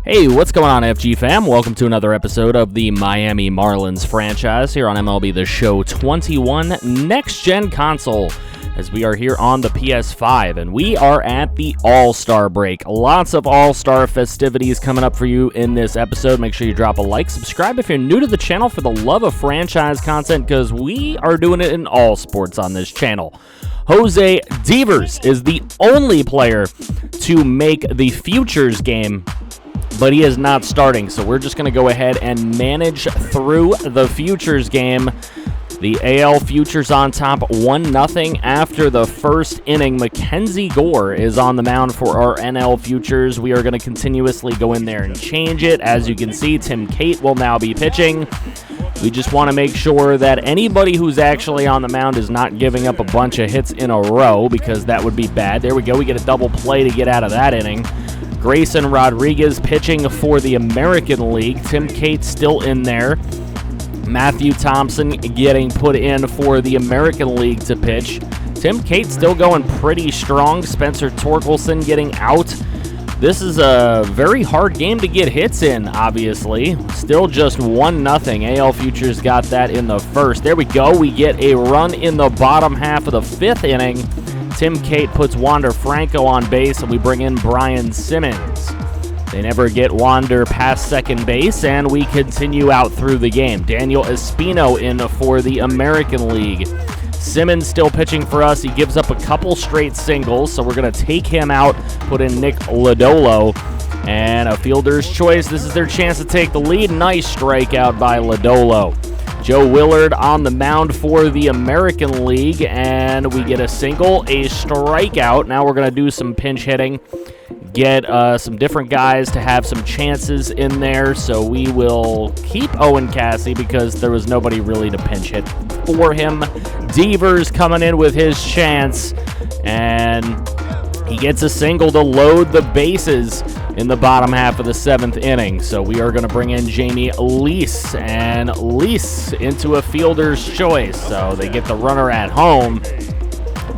Hey, what's going on, FG fam? Welcome to another episode of the Miami Marlins franchise here on MLB the Show 21 Next Gen Console, as we are here on the PS5, and we are at the All-Star break. Lots of All-Star festivities coming up for you in this episode. Make sure you drop a like, subscribe if you're new to the channel for the love of franchise content, because we are doing it in all sports on this channel. Jose Devers is the only player to make the Futures game, but he is not starting, so we're just going to go ahead and manage through the Futures game. The AL Futures on top 1-0 after the first inning. Mackenzie Gore is on the mound for our NL Futures. We are going to continuously go in there and change it. As you can see, Tim Cate will now be pitching. We just want to make sure that anybody who's actually on the mound is not giving up a bunch of hits in a row, because that would be bad. There we go. We get a double play to get out of that inning. Grayson Rodriguez pitching for the American League. Tim Cate still in there. Matthew Thompson getting put in for the American League to pitch. Tim Cate still going pretty strong. Spencer Torkelson getting out. This is a very hard game to get hits in, obviously. Still just 1-0. AL Futures got that in the first. There we go. We get a run in the bottom half of the fifth inning. Tim Cate puts Wander Franco on base, and we bring in Brian Simmons. They never get Wander past second base, and we continue out through the game. Daniel Espino in for the American League. Simmons still pitching for us. He gives up a couple straight singles, so we're going to take him out, put in Nick Lodolo, and a fielder's choice. This is their chance to take the lead. Nice strikeout by Lodolo. Joe Willard on the mound for the American League, and we get a single, a strikeout. Now we're going to do some pinch hitting, get some different guys to have some chances in there. So we will keep Owen Cassie because there was nobody really to pinch hit for him. Devers coming in with his chance, and he gets a single to load the bases in the bottom half of the seventh inning. So we are going to bring in Jamie Lease, and Lease into a fielder's choice. So they get the runner at home,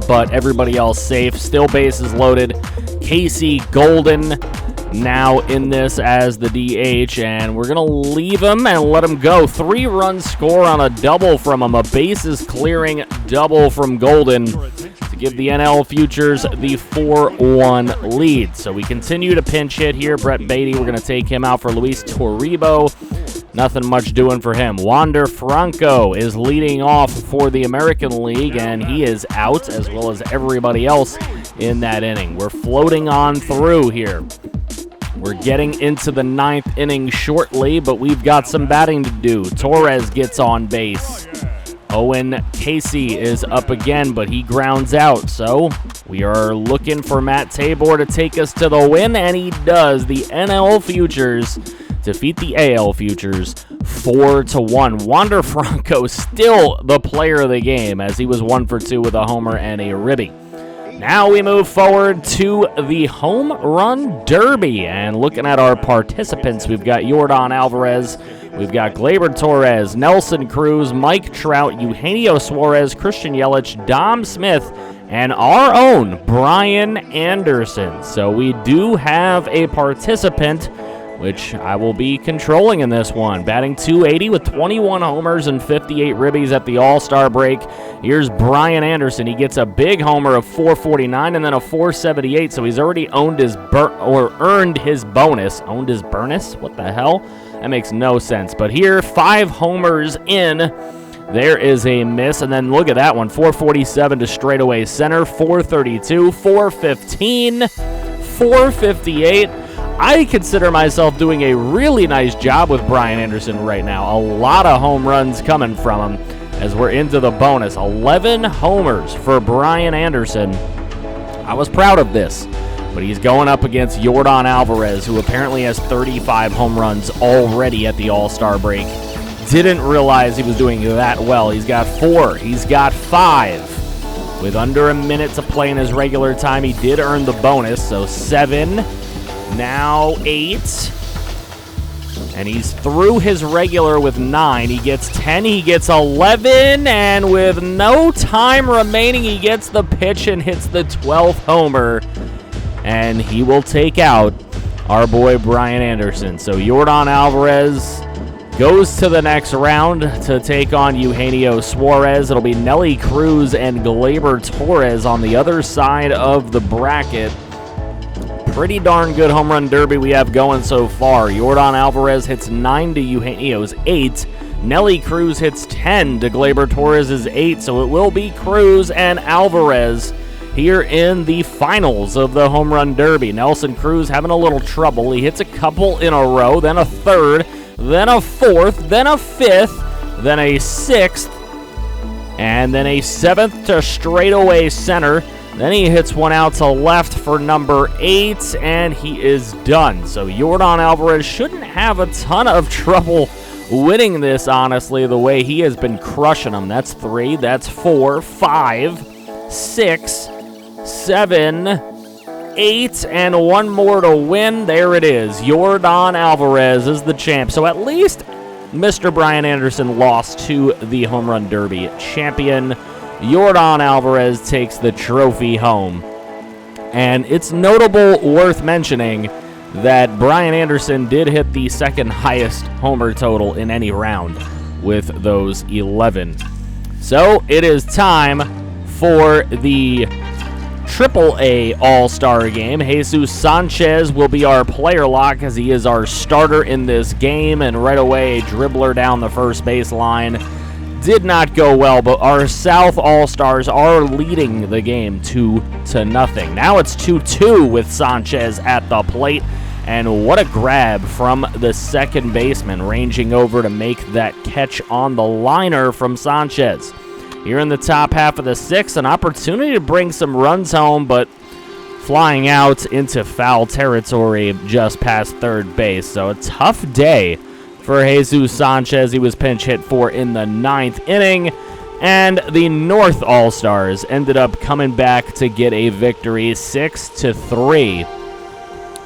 but everybody else safe. Still bases loaded. Casey Golden now in this as the DH, and we're going to leave him and let him go. 3-run score on a double from him. A bases clearing double from Golden to give the NL Futures the 4-1 lead. So we continue to pinch hit here. Brett Beatty, we're going to take him out for Luis Toribio. Nothing much doing for him. Wander Franco is leading off for the American League, and he is out, as well as everybody else in that inning. We're floating on through here. We're getting into the ninth inning shortly, but we've got some batting to do. Torres gets on base. Owen Casey is up again, but he grounds out. So we are looking for Matt Tabor to take us to the win, and he does. The NL Futures defeat the AL Futures 4-1. Wander Franco still the player of the game, as he was 1 for 2 with a homer and a ribby. Now we move forward to the Home Run Derby, and looking at our participants, we've got Yordan Alvarez, we've got Gleyber Torres, Nelson Cruz, Mike Trout, Eugenio Suarez, Christian Yelich, Dom Smith, and our own Brian Anderson. So we do have a participant, which I will be controlling in this one. Batting .280 with 21 homers and 58 ribbies at the All-Star break. Here's Brian Anderson. He gets a big homer of .449 and then a .478, so he's already earned his bonus. Owned his bonus? What the hell? That makes no sense. But here, 5 homers in. There is a miss, and then look at that one. .447 to straightaway center, .432, .415, .458. I consider myself doing a really nice job with Brian Anderson right now. A lot of home runs coming from him as we're into the bonus. 11 homers for Brian Anderson. I was proud of this, but he's going up against Yordan Alvarez, who apparently has 35 home runs already at the All-Star break. Didn't realize he was doing that well. He's got 4. He's got 5. With under a minute to play in his regular time, he did earn the bonus, so 7. Now 8, and he's through his regular with 9. He gets 10, he gets 11, and with no time remaining, he gets the pitch and hits the 12th homer, and he will take out our boy Brian Anderson. So Yordan Alvarez goes to the next round to take on Eugenio Suarez. It'll be Nelly Cruz and Gleyber Torres on the other side of the bracket. Pretty darn good home run derby we have going so far. Yordan Alvarez hits 9 to Eugenio's 8. Nelly Cruz hits 10 to Gleyber Torres' 8. So it will be Cruz and Alvarez here in the finals of the home run derby. Nelson Cruz having a little trouble. He hits a couple in a row, then a third, then a fourth, then a fifth, then a sixth, and then a seventh to straightaway center. Then he hits one out to left for number 8, and he is done. So Yordan Alvarez shouldn't have a ton of trouble winning this, honestly, the way he has been crushing them. That's 3, that's 4, 5, 6, 7, 8, and one more to win. There it is. Yordan Alvarez is the champ. So at least Mr. Brian Anderson lost to the home run derby champion. Yordan Alvarez takes the trophy home. And it's notable, worth mentioning, that Brian Anderson did hit the second highest homer total in any round with those 11. So it is time for the AAA All-Star game. Jesus Sanchez will be our player lock as he is our starter in this game, and right away a dribbler down the first baseline. Did not go well, but our South All-Stars are leading the game 2-0. Now it's 2-2 with Sanchez at the plate, and what a grab from the second baseman, ranging over to make that catch on the liner from Sanchez. Here in the top half of the 6th, an opportunity to bring some runs home, but flying out into foul territory just past third base. So a tough day for Jesus Sanchez. He was pinch hit for in the 9th inning, and the North All-Stars ended up coming back to get a victory 6-3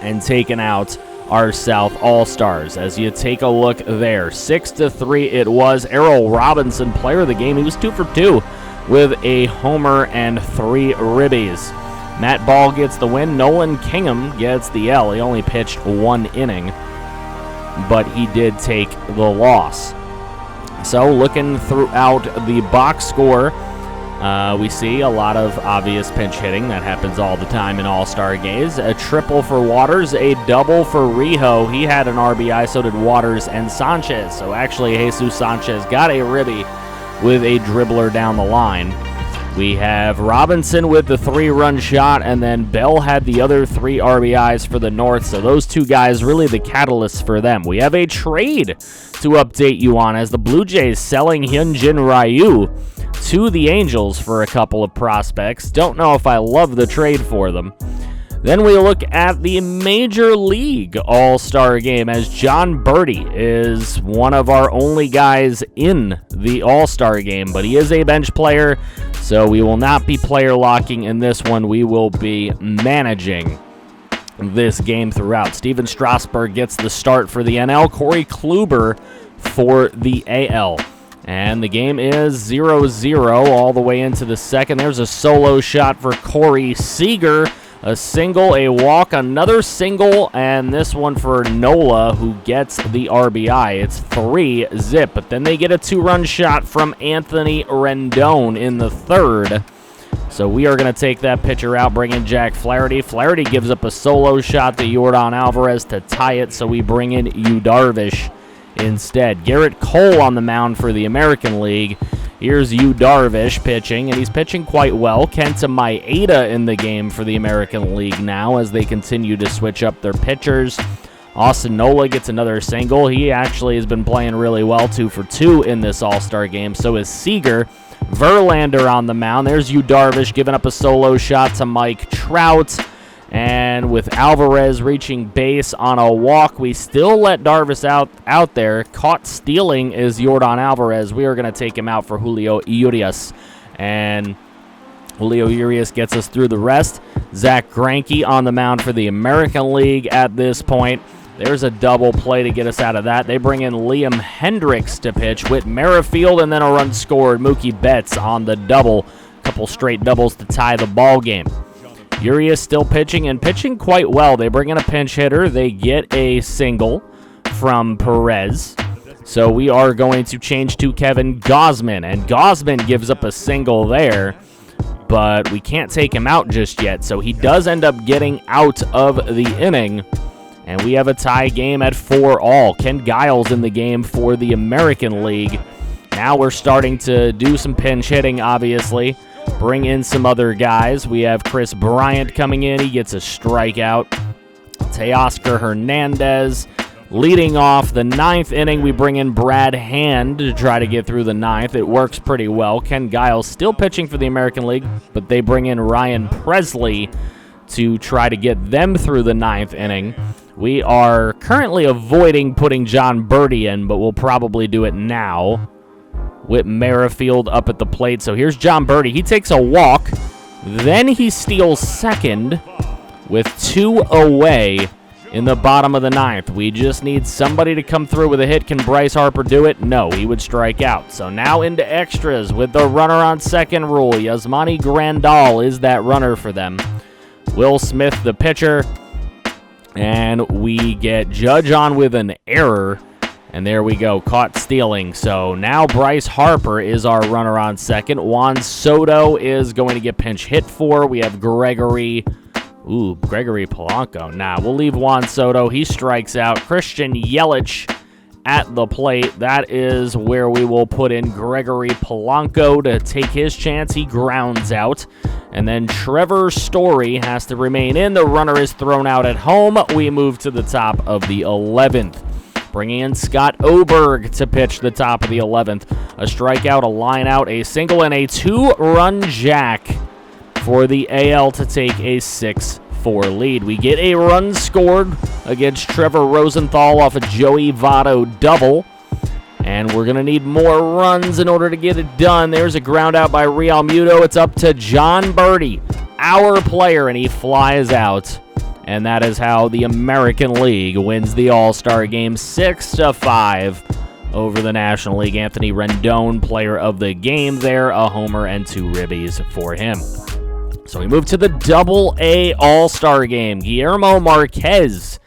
and taking out our South All-Stars. As you take a look there, 6-3 it was. Errol Robinson, player of the game, he was 2 for 2 with a homer and 3 ribbies. Matt Ball gets the win. Nolan Kingham gets the L. He only pitched 1 inning, but he did take the loss. So looking throughout the box score, we see a lot of obvious pinch hitting. That happens all the time in All-Star games. A triple for Waters, a double for Rijo. He had an RBI, so did Waters and Sanchez. So actually, Jesus Sanchez got a ribby with a dribbler down the line. We have Robinson with the 3-run shot, and then Bell had the other 3 RBIs for the North. So those 2 guys really the catalysts for them. We have a trade to update you on as the Blue Jays selling Hyunjin Ryu to the Angels for a couple of prospects. Don't know if I love the trade for them. Then we look at the Major League All-Star game as John Birdie is one of our only guys in the All-Star game, but he is a bench player, so we will not be player locking in this one. We will be managing this game throughout. Steven Strasburg gets the start for the NL. Corey Kluber for the AL. And the game is 0-0 all the way into the second. There's a solo shot for Corey Seager. A single, a walk, another single, and this one for Nola, who gets the RBI. It's 3-0, but then they get a 2-run shot from Anthony Rendon in the 3rd. So we are going to take that pitcher out, bring in Jack Flaherty. Flaherty gives up a solo shot to Yordan Alvarez to tie it, so we bring in Yu Darvish instead. Garrett Cole on the mound for the American League. Here's Yu Darvish pitching, and he's pitching quite well. Kenta Maeda in the game for the American League now as they continue to switch up their pitchers. Austin Nola gets another single. He actually has been playing really well, 2 for 2 in this All-Star game. So is Seager. Verlander on the mound. There's Yu Darvish giving up a solo shot to Mike Trout. And with Alvarez reaching base on a walk, we still let Darvish out there. Caught stealing is Yordan Alvarez. We are going to take him out for Julio Urias. And Julio Urias gets us through the rest. Zach Greinke on the mound for the American League at this point. There's a double play to get us out of that. They bring in Liam Hendricks to pitch. Whit Merrifield, and then a run scored. Mookie Betts on the double. Couple straight doubles to tie the ball game. Urias still pitching and pitching quite well. They bring in a pinch hitter. They get a single from Perez. So we are going to change to Kevin Gausman, and Gausman gives up a single there, but we can't take him out just yet. So he does end up getting out of the inning, and we have a tie game at 4-all. Ken Giles in the game for the American League. Now we're starting to do some pinch hitting, obviously. Bring in some other guys. We have Chris Bryant coming in. He gets a strikeout. Teoscar Hernandez leading off the 9th inning. We bring in Brad Hand to try to get through the 9th. It works pretty well. Ken Giles still pitching for the American League, but they bring in Ryan Presley to try to get them through the 9th inning. We are currently avoiding putting John Birdie in, but we'll probably do it now. Whit Merrifield up at the plate. So here's John Birdie. He takes a walk. Then he steals second with 2 away in the bottom of the 9th. We just need somebody to come through with a hit. Can Bryce Harper do it? No, he would strike out. So now into extras with the runner on second rule. Yasmani Grandal is that runner for them. Will Smith, the pitcher. And we get Judge on with an error. And there we go, caught stealing. So now Bryce Harper is our runner on second. Juan Soto is going to get pinch hit for. We have Gregory Polanco. Nah, we'll leave Juan Soto. He strikes out. Christian Yelich at the plate. That is where we will put in Gregory Polanco to take his chance. He grounds out. And then Trevor Story has to remain in. The runner is thrown out at home. We move to the top of the 11th. Bringing in Scott Oberg to pitch the top of the 11th. A strikeout, a line out, a single, and a 2-run jack for the AL to take a 6-4 lead. We get a run scored against Trevor Rosenthal off a Joey Votto double. And we're going to need more runs in order to get it done. There's a ground out by Real Muto. It's up to John Birdie, our player, and he flies out. And that is how the American League wins the All-Star Game 6-5 over the National League. Anthony Rendon, player of the game there, a homer and 2 ribbies for him. So we move to the Double-A All-Star Game. Guillermo Marquez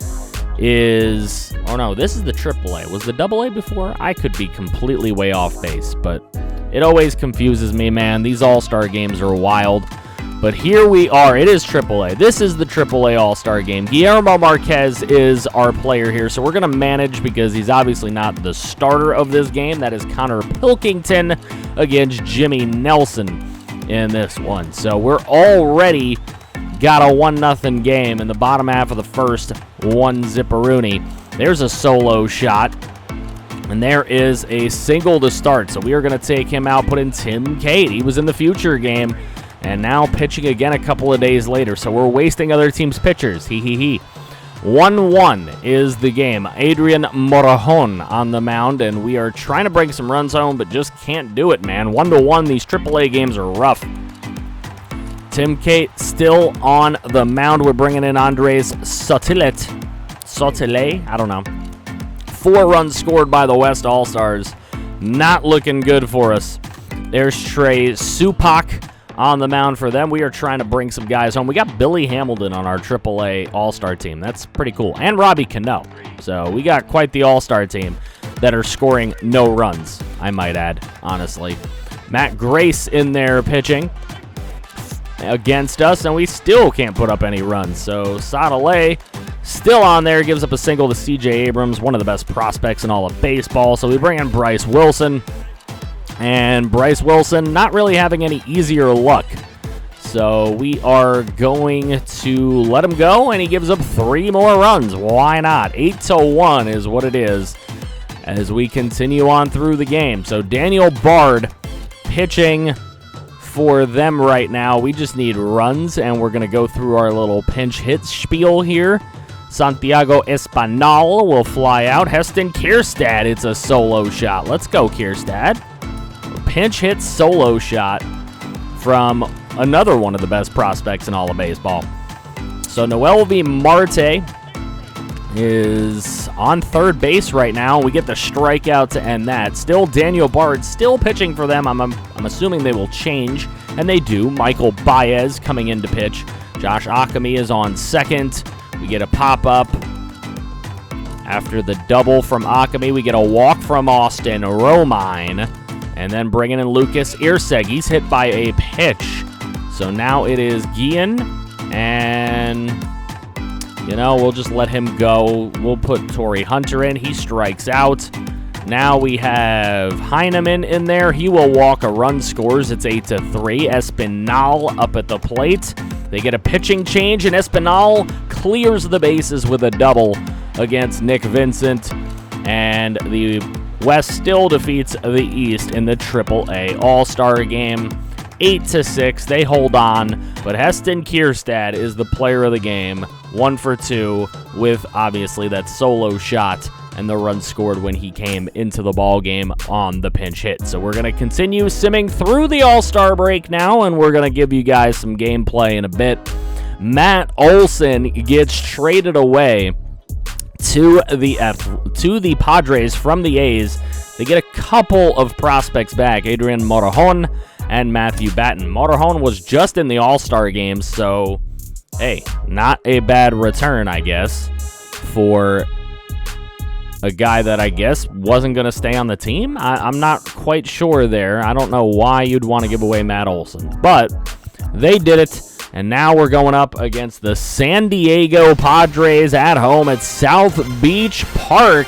is... Oh, no, this is the Triple-A. Was the Double-A before? I could be completely way off base, but it always confuses me, man. These All-Star Games are wild. But here we are. It is AAA. This is the AAA All-Star Game. Guillermo Marquez is our player here, so we're going to manage because he's obviously not the starter of this game. That is Connor Pilkington against Jimmy Nelson in this one. So we're already got a 1-0 game in the bottom half of the first. 1-zipperoonie. There's a solo shot. And there is a single to start. So we are going to take him out, put in Tim Cate. He was in the future game. And now pitching again a couple of days later. So we're wasting other teams' pitchers. 1-1 is the game. Adrian Morejon on the mound. And we are trying to bring some runs home, but just can't do it, man. 1-1. These AAA games are rough. Tim Cate still on the mound. We're bringing in Andres Sotile. I don't know. 4 runs scored by the West All-Stars. Not looking good for us. There's Trey Supak on the mound for them. We are trying to bring some guys home. We got Billy Hamilton on our AAA All-Star team. That's pretty cool. And Robbie Cano. So we got quite the All-Star team that are scoring no runs, I might add, honestly. Matt Grace in there pitching against us, and we still can't put up any runs. So Sotile still on there, gives up a single to C.J. Abrams, one of the best prospects in all of baseball. So we bring in Bryce Wilson. And Bryce Wilson not really having any easier luck. So we are going to let him go, and he gives up 3 more runs. Why not? 8-1 is what it is as we continue on through the game. So Daniel Bard pitching for them right now. We just need runs, and we're going to go through our little pinch hit spiel here. Santiago Espinal will fly out. Heston Kierstad, it's a solo shot. Let's go, Kierstad. Pinch hit solo shot from another one of the best prospects in all of baseball. So Noel V. Marte is on third base right now. We get the strikeout to end that. Still Daniel Bard still pitching for them. I'm assuming they will change, and they do. Michael Baez coming in to pitch Josh Ockamy is on second. We get a pop-up. After the double from Ockamy, we get a walk from Austin Romine. And then bringing in Lucas Irseg. He's hit by a pitch. So now it is Guillen. And, we'll just let him go. We'll put Torrey Hunter in. He strikes out. Now we have Heineman in there. He will walk, a run scores. It's 8-3. Espinal up at the plate. They get a pitching change, and Espinal clears the bases with a double against Nick Vincent. And the West still defeats the East in the AAA All-Star game. 8-6. They hold on, but Heston Kierstad is the player of the game. 1 for 2 with, obviously, that solo shot and the run scored when he came into the ball game on the pinch hit. So we're going to continue simming through the All-Star break now, and we're going to give you guys some gameplay in a bit. Matt Olson gets traded away to the Padres from the A's. They get a couple of prospects back, Adrian Morejon and Matthew Batten. Morejon was just in the All-Star game, so, hey, not a bad return, I guess, for a guy that I guess wasn't going to stay on the team. I'm not quite sure there. I don't know why you'd want to give away Matt Olson, but they did it, and now we're going up against the San Diego Padres at home at South Beach Park.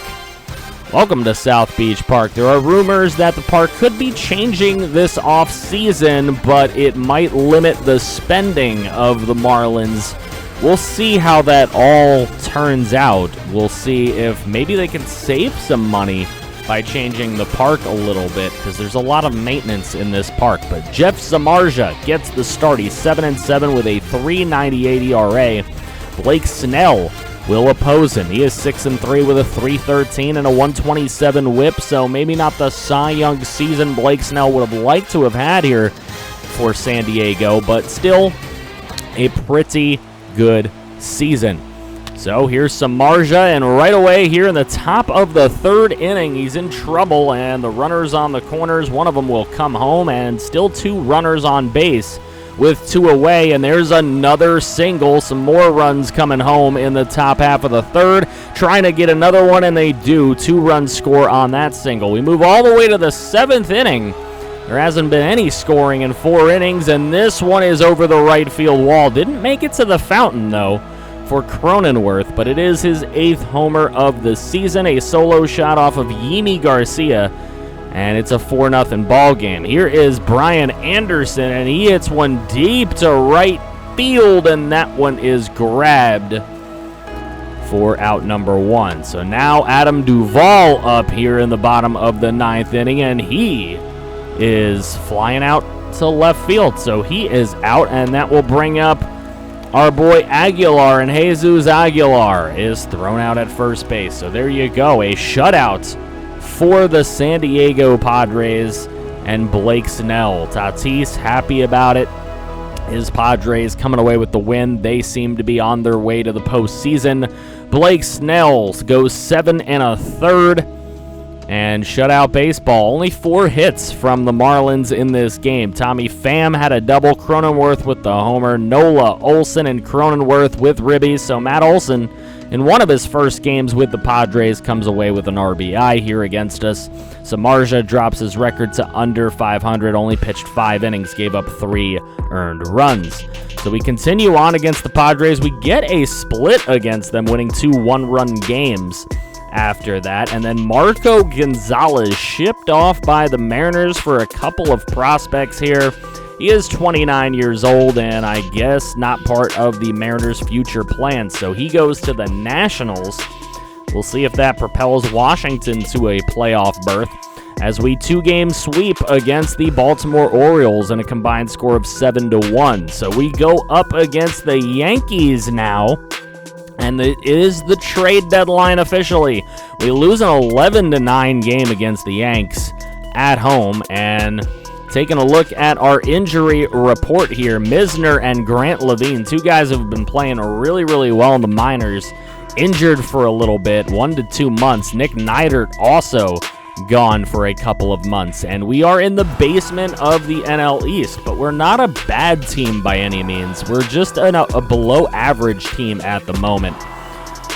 Welcome to South Beach Park. There are rumors that the park could be changing this offseason, but it might limit the spending of the Marlins. We'll see how that all turns out. We'll see if maybe they can save some money by changing the park a little bit, because there's a lot of maintenance in this park. But Jeff Samardzija gets the start. He's 7-7 with a 3.98 ERA. Blake Snell will oppose him. He is 6-3 with a 3.13 and a 127 whip, so maybe not the Cy Young season Blake Snell would have liked to have had here for San Diego, but still a pretty good season. So here's Samardzija, and right away here in the top of the third inning, he's in trouble, and the runners on the corners, one of them will come home, and still 2 runners on base with 2 away, and there's another single. Some more runs coming home in the top half of the third, trying to get another one, and they do. 2-run score on that single. We move all the way to the 7th inning. There hasn't been any scoring in 4 innings, and this one is over the right field wall. Didn't make it to the fountain, though, for Cronenworth, but it is his 8th homer of the season. A solo shot off of Yimi Garcia, and it's a 4-0 ball game. Here is Brian Anderson, and he hits one deep to right field, and that one is grabbed for out number 1. So now Adam Duvall up here in the bottom of the 9th inning, and he is flying out to left field. So he is out, and that will bring up our boy Aguilar, and Jesus Aguilar is thrown out at first base. So there you go, a shutout for the San Diego Padres and Blake Snell. Tatis happy about it. His Padres coming away with the win. They seem to be on their way to the postseason. Blake Snell goes 7 1/3 and shutout baseball. Only 4 hits from the Marlins in this game. Tommy Pham had a double. Cronenworth with the homer. Nola, Olson, and Cronenworth with ribbies. So Matt Olson, in one of his first games with the Padres, comes away with an RBI here against us. Samardzija drops his record to under 500, only pitched 5 innings, gave up 3 earned runs. So we continue on against the Padres. We get a split against them, winning 2 one-run games after that. And then Marco Gonzalez shipped off by the Mariners for a couple of prospects here. He is 29 years old, and I guess not part of the Mariners' future plans. So he goes to the Nationals. We'll see if that propels Washington to a playoff berth, as we 2-game sweep against the Baltimore Orioles in a combined score of 7-1. So we go up against the Yankees now, and it is the trade deadline officially. We lose an 11-9 game against the Yanks at home, and taking a look at our injury report here, Misner and Grant Levine, 2 guys who have been playing really, really well in the minors, injured for a little bit, 1 to 2 months. Nick Neidert also gone for a couple of months, and we are in the basement of the NL East, but we're not a bad team by any means. We're just a below average team at the moment.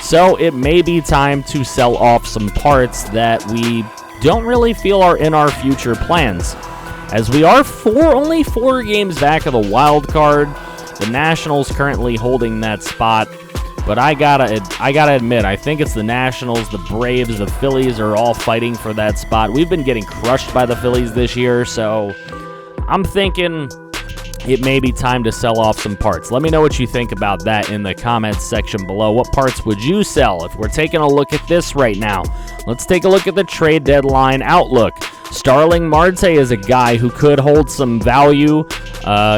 So it may be time to sell off some parts that we don't really feel are in our future plans, as we are only 4 games back of the wild card. The Nationals currently holding that spot, but I gotta admit, I think it's the Nationals, the Braves, the Phillies are all fighting for that spot. We've been getting crushed by the Phillies this year, so I'm thinking it may be time to sell off some parts. Let me know what you think about that in the comments section below. What parts would you sell if we're taking a look at this right now? Let's take a look at the trade deadline outlook. Starling Marte is a guy who could hold some value.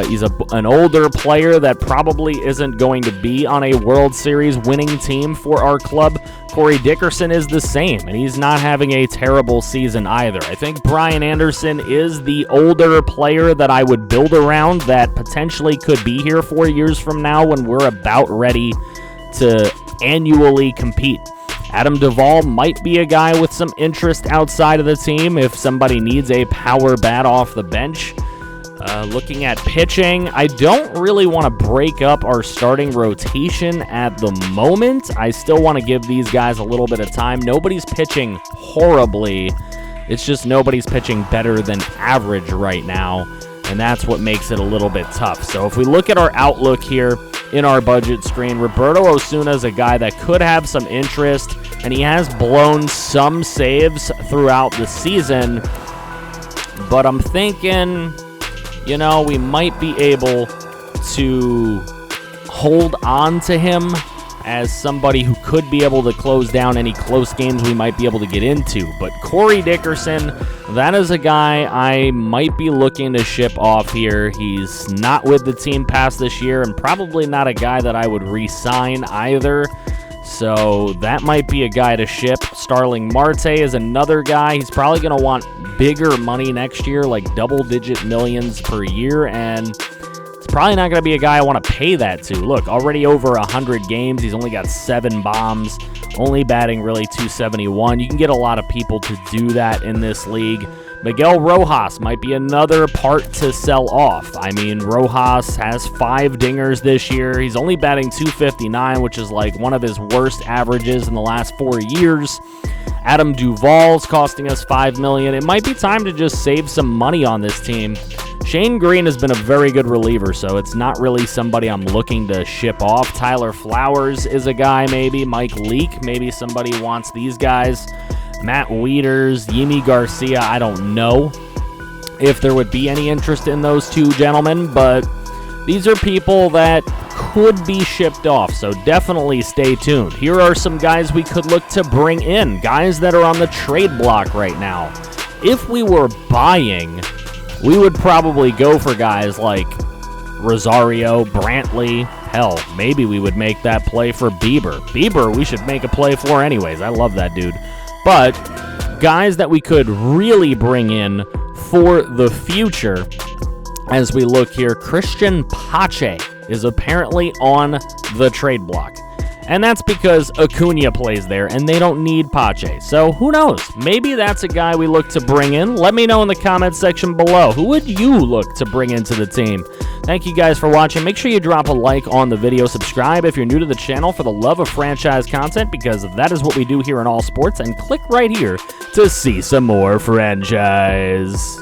He's an older player that probably isn't going to be on a World Series winning team for our club. Corey Dickerson is the same, and he's not having a terrible season either. I think Brian Anderson is the older player that I would build around that potentially could be here 4 years from now when we're about ready to annually compete. Adam Duvall might be a guy with some interest outside of the team if somebody needs a power bat off the bench. Looking at pitching, I don't really want to break up our starting rotation at the moment. I still want to give these guys a little bit of time. Nobody's pitching horribly. It's just nobody's pitching better than average right now, and that's what makes it a little bit tough. So if we look at our outlook here in our budget screen, Roberto Osuna is a guy that could have some interest, and he has blown some saves throughout the season, but I'm thinking, you know, we might be able to hold on to him as somebody who could be able to close down any close games we might be able to get into. But Corey Dickerson, that is a guy I might be looking to ship off here. He's not with the team past this year, and probably not a guy that I would re-sign either. So that might be a guy to ship. Starling Marte is another guy. He's probably going to want bigger money next year, like double-digit millions per year, and it's probably not going to be a guy I want to pay that to. Look, already over 100 games. He's only got 7 bombs, only batting really .271. You can get a lot of people to do that in this league. Miguel Rojas might be another part to sell off. I mean, Rojas has 5 dingers this year. He's only batting .259, which is like one of his worst averages in the last 4 years. Adam Duvall's costing us $5 million. It might be time to just save some money on this team. Shane Green has been a very good reliever, so it's not really somebody I'm looking to ship off. Tyler Flowers is a guy maybe. Mike Leake, maybe somebody wants these guys. Matt Wieters, Yimi Garcia, I don't know if there would be any interest in those two gentlemen, but these are people that could be shipped off, so definitely stay tuned. Here are some guys we could look to bring in, guys that are on the trade block right now. If we were buying, we would probably go for guys like Rosario, Brantley. Hell, maybe we would make that play for Bieber. Bieber, we should make a play for anyways. I love that dude. But guys that we could really bring in for the future, as we look here, Christian Pache is apparently on the trade block. And that's because Acuna plays there, and they don't need Pache. So who knows? Maybe that's a guy we look to bring in. Let me know in the comments section below. Who would you look to bring into the team? Thank you guys for watching. Make sure you drop a like on the video. Subscribe if you're new to the channel for the love of franchise content, because that is what we do here in all sports. And click right here to see some more franchise.